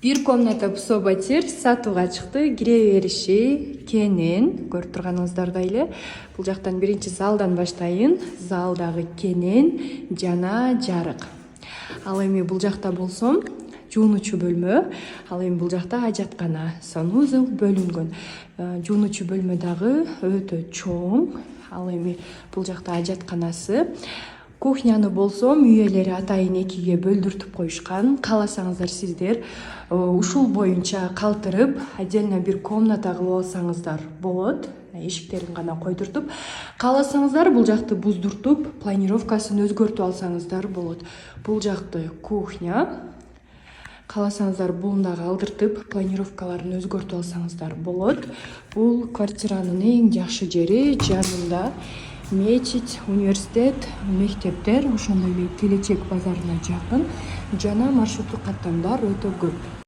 Бир комната псо-батир сатууга чыкты. Кире бериши кенен, көрүп турганыңыздардай эле. Бул жактан биринчи залдан баштайын. Залдагы кенен жана жарык. Ал эми бул жакта болсом жуунуучу бөлмө. Ал эми бул жакта ажаткана, санузел бөлүнгөн. Жуунуучу бөлмө дагы өтө чоң. Ал эми бул жакта ажатканасы. Кухняны болсом үй ээлери атайын экиге бөлдүртүп коюшкан. Кааласаңыздар сиздер ушул боюнча калтырып, отдельно бир комната кылып алсаңыздар болот. Эшиктерин гана койдуртуп, кааласаңыздар бул жакты буздуртуп, планировкасын өзгөртүп алсаңыздар болот. Бул жакты кухня. Кааласаңыздар буну дагы алдыртып, планировкаларын өзгөртүп алсаңыздар болот. Бул квартиранын эң жакшы жери, жанында мечит, университет, мектептер, ошондой эле келечек базарына жакын жана маршруттук каттамдар өтө көп.